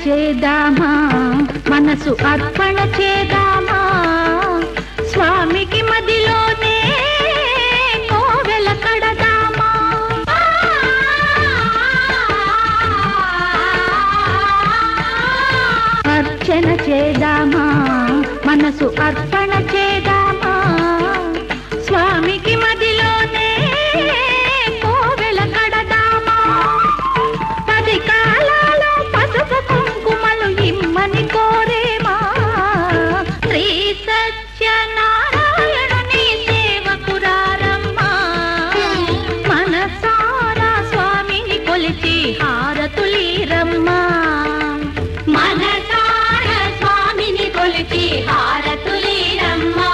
చేదామా మనసు అర్పణ చేదామా స్వామికి మదిలోనే కోవెల కడదామా అర్చన చేదామా మనసు అర్పణ చేదామా స్వామికి మదిలోనే కోవెల కడదామా పది కాలాలో పసుపు కుంకుమలు ఇమ్మని కోరేమా శ్రీ సత్యనారాయణుని సేవకురారమ్మా మనసారా స్వామిని కొలిచి హారతులీరమ్మా మనసారా స్వామిని కొలిచి హారతులీరమ్మా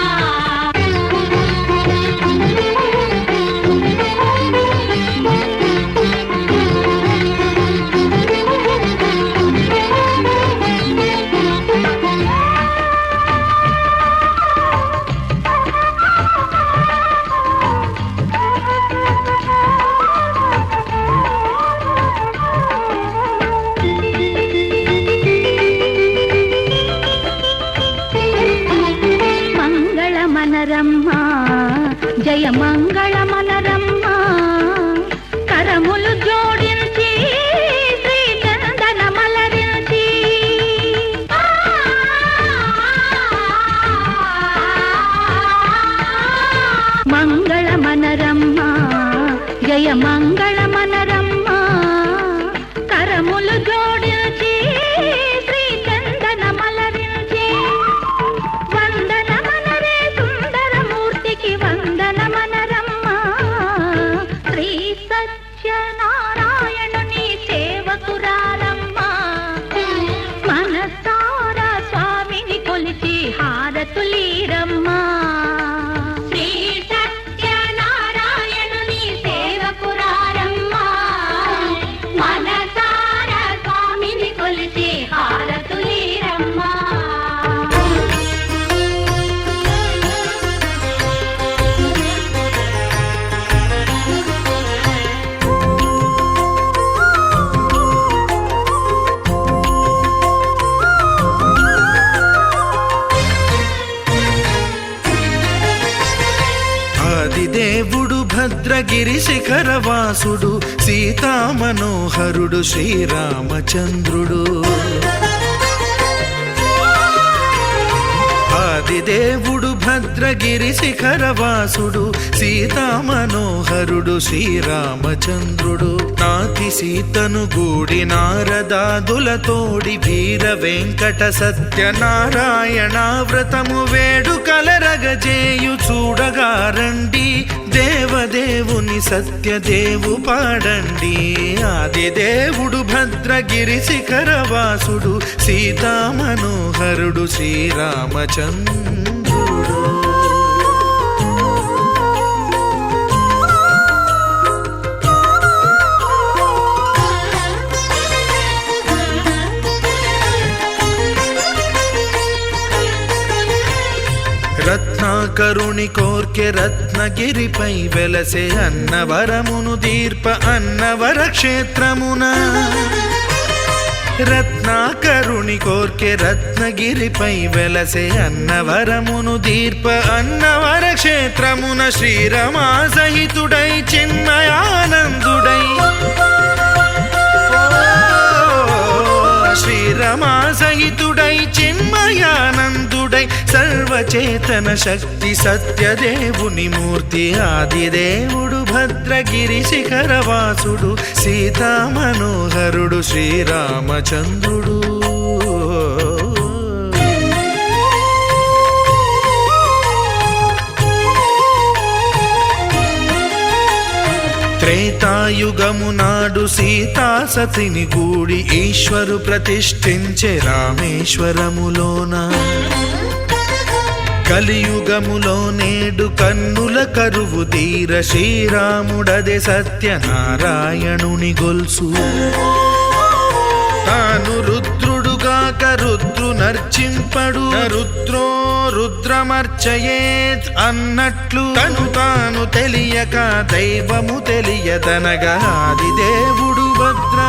మనరమ్మా జయ మంగళ మనరమ్మా కరములు జోడించి శ్రీ చందన మలరించి మంగళ మనరమ్మా జయ మంగళ మనరమ్మా కరములు జోడించి శ్రీ చందన మలరించి వందనమనరమ్మా శ్రీ సత్యనారాయణుని సేవకురారమ్మా మనసారా స్వామిని కొలిచి హారతులీరమ్మా శ్రీ సత్యనారాయణుని సేవకురారమ్మా మనసారా స్వామిని కొలిచి హారతులీరమ్మా దేవుడు భద్రగిరి శిఖరవాసుడు సీతామనోహరుడు శ్రీరామచంద్రుడు ఆదిదేవుడు భద్రగిరి శిఖరవాసుడు సీతామనోహరుడు శ్రీరామచంద్రుడు నాతి సీతను గూడి నారదాదులతోడి వీర వెంకట సత్యనారాయణ వ్రతము వేడుకలరగజేయు చూడగారండి దేవదేవుని సత్యదేవు పాడండి ఆదిదేవుడు భద్రగిరి శిఖరవాసుడు సీతామనోహరుడు శ్రీరామచంద్రుడు రత్నాకరుని కోర్కె రత్నగిరిపై వెలసే అన్నవరమును దీర్ప అన్నవర క్షేత్రమున రత్నాకరుని కోర్కె రత్నగిరిపై వెలసే అన్నవరమును దీర్ప అన్నవర క్షేత్రమున శ్రీరమా సహితుడై చిన్మయానందుడై శ్రీరమా సహితుడై చిన్మయానందుడై సర్వచేతన శక్తి సత్యదేవుని మూర్తి ఆదిదేవుడు భద్రగిరి శిఖరవాసుడు సీతామనోహరుడు శ్రీరామచంద్రుడు త్రేతాయుగము నాడు సీతా సతిని గూడి ఈశ్వరు ప్రతిష్ఠించే రామేశ్వరములోన కలియుగములో నేడు కన్నుల కరువు తీర శ్రీరాముడదే సత్యనారాయణుని గొల్సు తాను రుద్రుడుగాక రుద్రు నర్చింపడు రుద్రో రుద్రమర్చయేత్ అన్నట్లు తను తాను తెలియక దైవము తెలియదనగా ఆదిదేవుడు భద్రా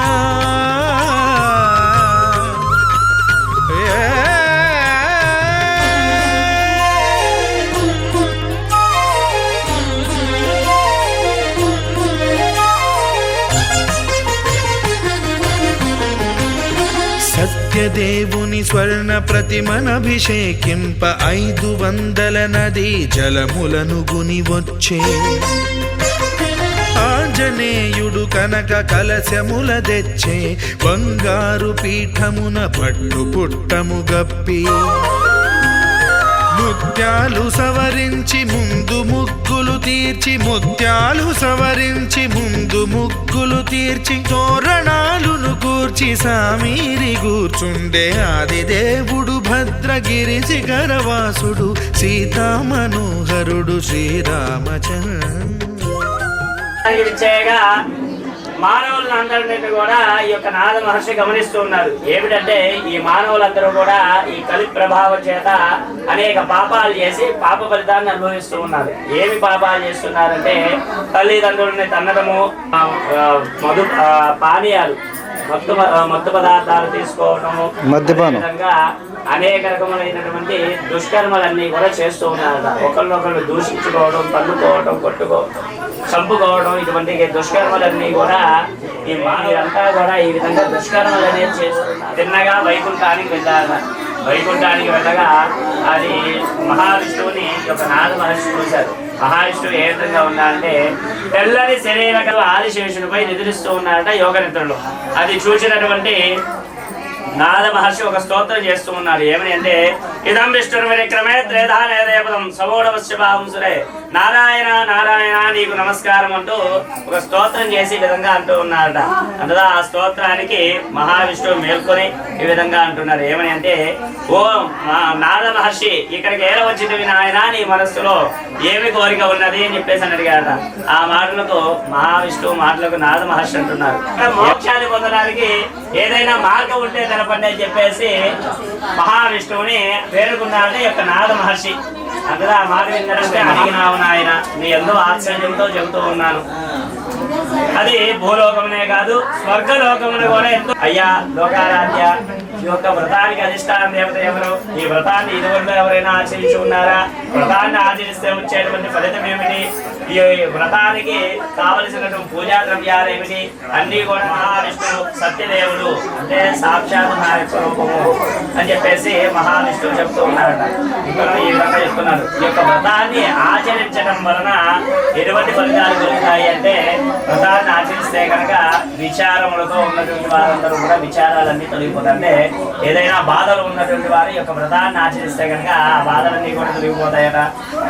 సత్యదేవుని స్వర్ణ ప్రతిమనభిషేకింప 500 నదీ జలములను గుని వచ్చే ఆంజనేయుడు కనక కలశముల తెచ్చే బంగారు పీఠమున పట్టు పుట్టము గప్పి ముత్యాలు సవరించి ముందు ముగ్గులు తీర్చి ముత్యాలు సవరించి ముందు ముగ్గులు తీర్చి తోరణాలును కూర్చి సామీరి కూర్చుండే ఆదిదేవుడు భద్రగిరి శిఖరవాసుడు సీతామనోహరుడు శ్రీరామచంద్ర. మానవులందరినీ కూడా ఈ యొక్క నారద మహర్షి గమనిస్తూ ఉన్నారు. ఏమిటంటే ఈ మానవులందరూ కూడా ఈ కలి ప్రభావం చేత అనేక పాపాలు చేసి పాప ఫలితాన్ని అనుభవిస్తూ ఉన్నారు. ఏమి పాపాలు చేస్తున్నారంటే తల్లిదండ్రులని తన్నడము, పానీయాలు మత్తు పదార్థాలు తీసుకోవటము, విధంగా అనేక రకములైనటువంటి దుష్కర్మలన్నీ కూడా చేస్తూ ఉన్నారట. ఒకరినొకరు దూషించుకోవడం, తన్నుకోవడం, కొట్టుకోవడం, చంపుకోవడం, ఇటువంటి దుష్కర్మలన్నీ కూడా ఈ మానవులంతా కూడా ఈ విధంగా దుష్కర్మలు అనేది చేస్తున్నారు. తిన్నగా వైకుంఠానికి వెళ్ళారట. వైకుంఠానికి వెళ్ళగా అది మహావిష్ణువుని ఒక నారద మహర్షి చూశారు. మహావిష్ణువు ఏ విధంగా ఉన్నారంటే తెల్లని శరీర ఆదిశేషునిపై నిద్రిస్తూ ఉన్నారట యోగ నిద్రలో. అది చూసినటువంటి నారద మహర్షి ఒక స్తోత్రం చేస్తూ ఉన్నారు. ఏమని అంటే ఇదం విష్ణుర్ విక్రమే త్రేధానేదేపదం సమూఢవస్య భావంసురే నారాయణ నారాయణ నీకు నమస్కారం అంటూ ఒక స్తోత్రం చేసి ఈ విధంగా అంటూ ఉన్నారట. అందులో ఆ స్తోత్రానికి మహావిష్ణువు మేల్కొని ఈ విధంగా అంటున్నారు. ఏమని అంటే ఓ నారద మహర్షి ఇక్కడికి ఏల వచ్చినవి నాయన, నీ మనస్సులో ఏమి కోరిక ఉన్నది అని చెప్పేసి అని అడిగారట. ఆ మాటలకు మహావిష్ణువు మాటలకు నారద మహర్షి అంటున్నారు, మోక్షాన్ని పొందడానికి ఏదైనా మార్గం ఉంటే తెలపండి అని చెప్పేసి మహావిష్ణువుని వేడుకున్నారని యొక్క నారద మహర్షి. అందులో ఆ మాట ఏంటంటే అడిగినావు నాయన, నీ ఎంతో ఆశ్చర్యంతో చెబుతూ ఉన్నాను. అది భూలోకమునే కాదు స్వర్గలోకమును కూడా ఎంతో. అయ్యా లోకారాధ్య, ఈ యొక్క వ్రతానికి అధిష్టాన దేవత ఎవరు? ఈ వ్రతాన్ని ఇదివరకు ఎవరైనా ఆచరించి ఉన్నారా? వ్రతాన్ని ఆచరిస్తే వచ్చేటువంటి ఫలితం ఏమిటి? ఈ వ్రతానికి కావలసినటువంటి పూజా ద్రవ్యాలు ఏమిటి? అన్ని కూడా మహావిష్ణువు సత్యదేవుడు అంటే సాక్షాత్ నా యొక్క రూపము అని చెప్పేసి మహావిష్ణువు చెప్తూ ఉన్నారట. ఇక్కడ ఈ విధంగా చెప్తున్నారు. ఈ యొక్క వ్రతాన్ని ఆచరించడం వలన ఎటువంటి ఫలితాలు కలుగుతాయి అంటే వ్రతాన్ని ఆచరిస్తే కనుక విచారములతో ఉన్నటువంటి వారందరూ కూడా విచారాలన్నీ తొలగిపోతాయి. అంటే ఏదైనా బాధలు ఉన్నటువంటి వారి యొక్క వ్రతాన్ని ఆచరిస్తే కనుక ఆ బాధలన్నీ కూడా తొలగిపోతాయట.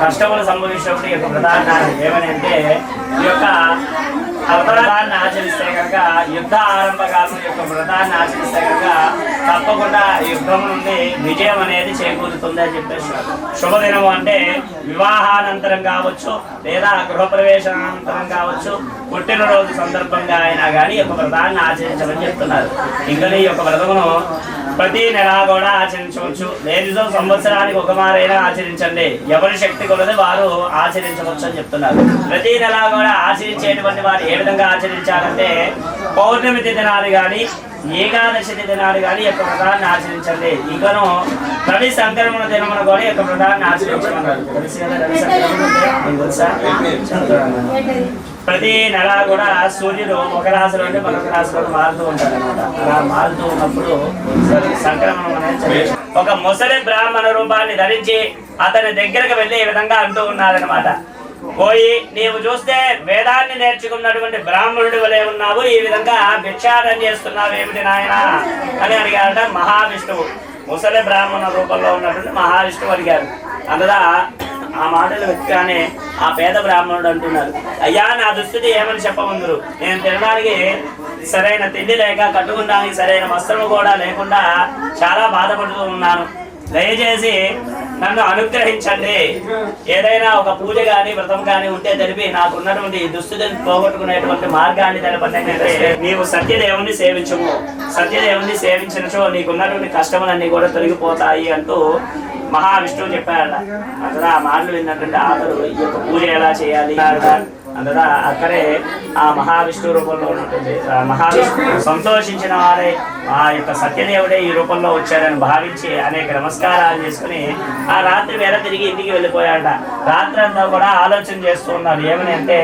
కష్టములు సంభవించినప్పుడు ఈ యొక్క వ్రతాన్ని ఏమని అంటే ఈ యొక్క వ్రతాన్ని ఆచరిస్తే కనుక యుద్ధ ఆరంభకాలం యొక్క వ్రతాన్ని ఆచరిస్తే కనుక తప్పకుండా యుద్ధం నుండి విజయం అనేది చేకూరుతుంది అని చెప్పేసి. శుభదినం అంటే వివాహానంతరం కావచ్చు, లేదా గృహప్రవేశానంతరం కావచ్చు, పుట్టినరోజు సందర్భంగా అయినా కానీ ఈ యొక్క వ్రతాన్ని ఆచరించమని చెప్తున్నారు. ఇంకా ఈ యొక్క వ్రతమును ప్రతి నెల కూడా ఆచరించవచ్చు, లేనిదో సంవత్సరానికి ఒక మారైనా ఆచరించండి. ఎవరి శక్తి కొలది వారు ఆచరించవచ్చు అని చెప్తున్నారు. ప్రతి నెల కూడా ఆచరించేటువంటి వారు ఏ విధంగా ఆచరించాలంటే పౌర్ణమి దినాలు కానీ ఏకాదశి దినాలు కానీ యొక్క వ్రతాన్ని ఆచరించండి. ఇంకను రవి సంక్రమణ దినమున కూడా యొక్క వ్రతాన్ని ఆచరించమన్నారు. ప్రతి నెల కూడా సూర్యుడు ఒక రాశి నుండి మరొక రాశిలో మారుతూ ఉంటాడు అనమాట. అలా మారుతూ ఉన్నప్పుడు సంక్రమణం అనేది ఒక ముసలి బ్రాహ్మణ రూపాన్ని ధరించి అతని దగ్గరకు వెళ్ళి ఈ విధంగా అంటూ ఉన్నారనమాట. పోయి నీవు చూస్తే వేదాన్ని నేర్చుకున్నటువంటి బ్రాహ్మణుడి వలె ఉన్నావు, ఈ విధంగా భిక్షాటన చేస్తున్నావు ఏమిటి నాయన అని అడిగారట మహావిష్ణువు. ముసలి బ్రాహ్మణ రూపంలో ఉన్నటువంటి మహావిష్ణువు అడిగారు. అందులో ఆ మాటలు వెతకగానే ఆ పేద బ్రాహ్మణుడు అంటున్నారు, అయ్యా నా దుస్థితి ఏమని చెప్పమందరు. నేను తినడానికి సరైన తిండి లేక, కట్టుకోవడానికి సరైన వస్త్రము కూడా లేకుండా చాలా బాధపడుతూ ఉన్నాను. దయచేసి నన్ను అనుగ్రహించండి. ఏదైనా ఒక పూజ కానీ వ్రతం కానీ ఉంటే తెలిపి నాకున్నటువంటి దుస్థితిని పోగొట్టుకునేటువంటి మార్గాన్ని తెలపండి. నీవు సత్యదేవుని సేవించము, సత్యదేవుని సేవించినచో నీకున్నటువంటి కష్టములన్నీ కూడా తొలగిపోతాయి అంటూ మహావిష్ణువు చెప్పారట. అసలు ఆ మాటలు ఏంటంటే అతడు ఈ యొక్క పూజ ఎలా చేయాలి, అందులో అక్కడే ఆ మహావిష్ణు రూపంలో ఉంటుంది. ఆ మహావిష్ణు సంతోషించిన వారే ఆ యొక్క సత్యదేవుడే ఈ రూపంలో వచ్చారని భావించి అనేక నమస్కారాలు చేసుకుని ఆ రాత్రి వేళ తిరిగి ఇంటికి వెళ్ళిపోయాడ. రాత్రి అంతా కూడా ఆలోచన చేస్తూ ఉన్నాడు. ఏమని అంటే,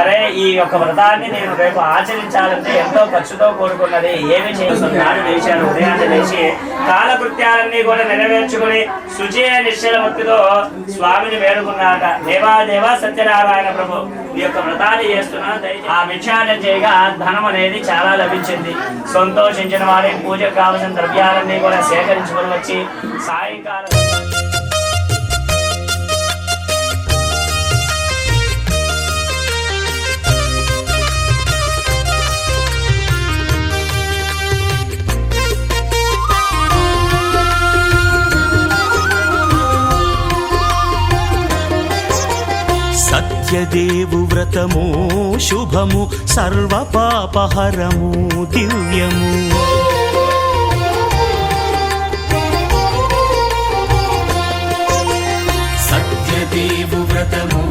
అరే ఈ యొక్క వ్రతాన్ని నేను రేపు ఆచరించాలంటే ఎంతో ఖర్చుతో కూడుకున్నది, ఏమి చేస్తున్నాడు. లేచాడు, ఉదయాన్నే లేచి కాలకృత్యాలన్నీ కూడా నెరవేర్చుకుని శుచి నిశ్చల భక్తితో స్వామిని వేడుకున్నాట. దేవా సత్యనారాయణ ప్రభు, ఈ యొక్క వ్రతాన్ని చేస్తున్నా ఆ భిక్షాటన చేయగా ధనం అనేది చాలా లభించింది. సంతోషించిన వారి పూజకు కావలసిన ద్రవ్యాలన్నీ కూడా సేకరించుకొని వచ్చి సాయంకాలం సత్యదేవు వ్రతము శుభము సర్వ పాపహరము దివ్యము. సత్యదేవు వ్రతము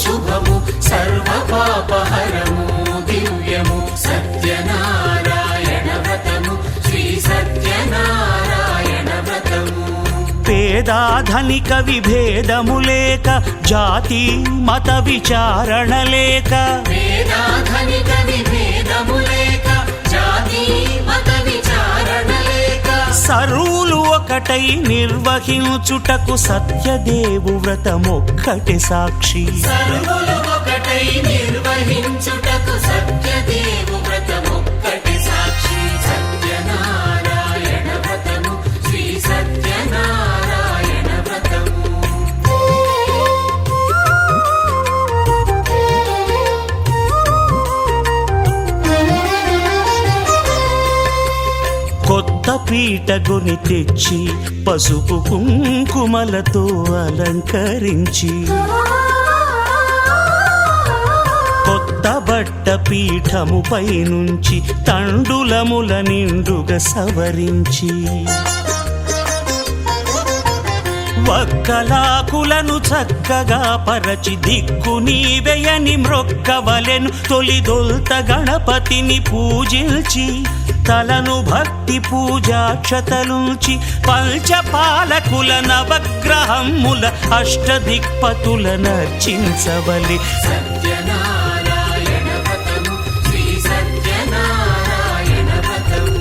శుభము సర్వ పాపహరము దివ్యము. సత్యనారాయణ వ్రతము శ్రీ సత్యనారాయణ వ్రతము. పేదాధనిక విభేదము లేక, జాతి మత విచారణ లేక, పేదాధనిక విభేదము లేక, జాతి మత విచారణ లేక, సర్వులు ఒకటై నిర్వహించుటకు సత్యదేవు వ్రతమొక్కటి సాక్షి. సర్వులు ఒకటై నిర్వహించుటకు సత్యదేవు వ్రతమొక్కటి సాక్షి. సత్యనారాయణ వ్రతము శ్రీ సత్యనారాయణ వ్రతము. కొత్త పీటగుని తెచ్చి పసుపు కుంకుమలతో అలంకరించి, కొత్త బట్ట పీఠముపై నుంచి తండులముల నిండుగా సవరించి, వక్కలాకులను చక్కగా పరచి దిక్కు నీవెయని మ్రొక్కవలెను. తొలిదొల్త గణపతిని పూజించి తలను భక్తి పూజాక్షతలుంచి, పంచపాలకుల నవగ్రహముల అష్టదిక్పతుల నర్చించవలి. సత్యనారాయణ వ్రతము శ్రీ సత్యనారాయణ వ్రతము.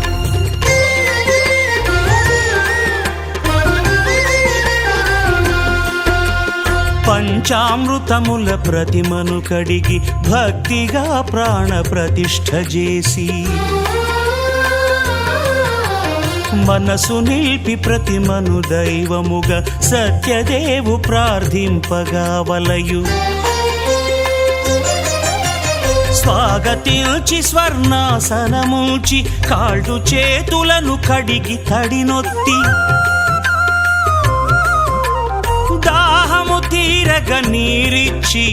పంచామృతముల ప్రతిమను కడిగి భక్తిగా ప్రాణ ప్రతిష్ఠ చేసి, మనసు నిలిపి ప్రతిమను దైవముగా సత్యదేవు ప్రార్థింపగా వలయు. స్వాగతించి స్వర్ణాసనముంచి కాళ్ళు చేతులను కడిగి తడినొత్తి, దాహము తీరగ నీరిచ్చి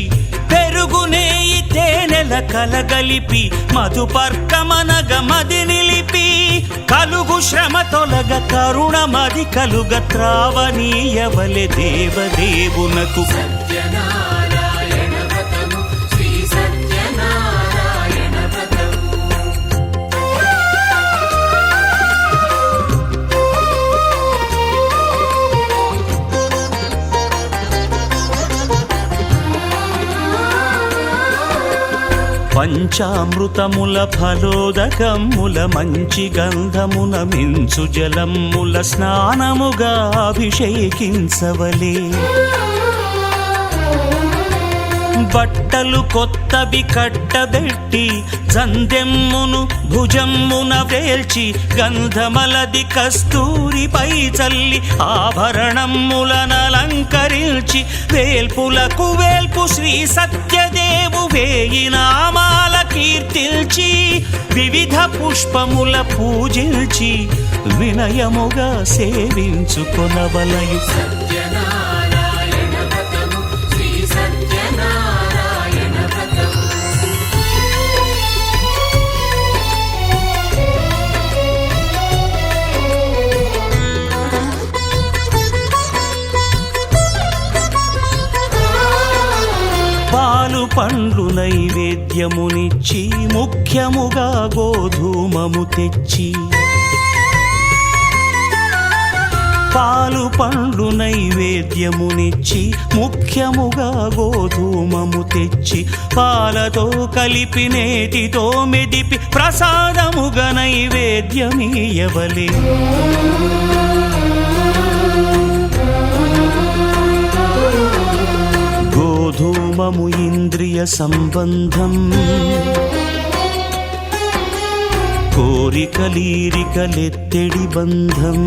పెరుగు నెయ్యి తేనెల కలగలిపి, మధుపర్కమనగ మది నిలిపి, కలుగు శ్రమ తొలగ కరుణ మది కలుగ త్రావనీయవలె దేవదేవునకు. సత్యనారాయణ వ్రతము శ్రీ సత్యనారాయణ వ్రతము. పంచామృతముల ఫలోదకముల మంచి గంధమున మించు జలముల స్నానముగా అభిషేకించవలే. బట్టలు కొత్తవి కట్టబెట్టి జందెమ్మును భుజమ్మున వేల్చి, గంధమలది కస్తూరిపై చల్లి ఆభరణములనలంకరించి, వేల్పులకు వేల్పు శ్రీ సత్యదేవు వేయి నామాల కీర్తిల్చి, వివిధ పుష్పముల పూజించి వినయముగా సేవించుకొనవలయు. సత్యనారాయణ వ్రతము శ్రీ సత్యనారాయణ వ్రతము. పాలు పండ్లు పండ్లు నైవేద్యమునిచ్చి ముఖ్యముగా గోధూమము తెచ్చి పాలు పండ్లు నైవేద్యమునిచ్చి ముఖ్యముగా గోధూమము తెచ్చి పాలతో కలిపి నేతితో మెదిపి ప్రసాదముగా నైవేద్యమీయవలే గోధూమము ఇంద్రియ సంబంధం కోరికలీరికలెత్తెడి బంధం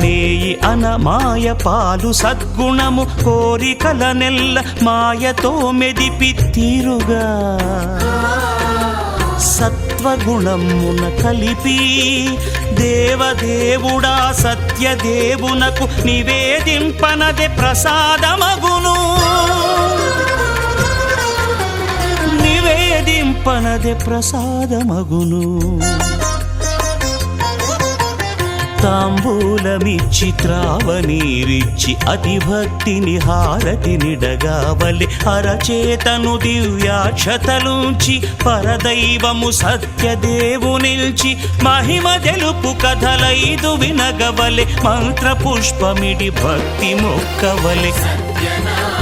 నేయి అనమాయ పాలు సద్గుణము కోరికల నెల్ల మాయతో మెదిపి తీరుగా సత్వగుణమున కలిపి దేవదేవుడా సత్యదేవునకు నివేదింపనదే ప్రసాదమగును నివేదింపనదే ప్రసాదమగును తాంబూలమిచ్చి త్రావనీరిచ్చి అతిభక్తిని హారతినిడగావలి అరచేతను దివ్యాక్షతలుంచి పరదైవము సత్యదేవునిల్చి మహిమ తెలుపు కథలైదు వినగవలె మంత్ర పుష్పమిడి భక్తి మొక్కవలె సత్యనారాయణ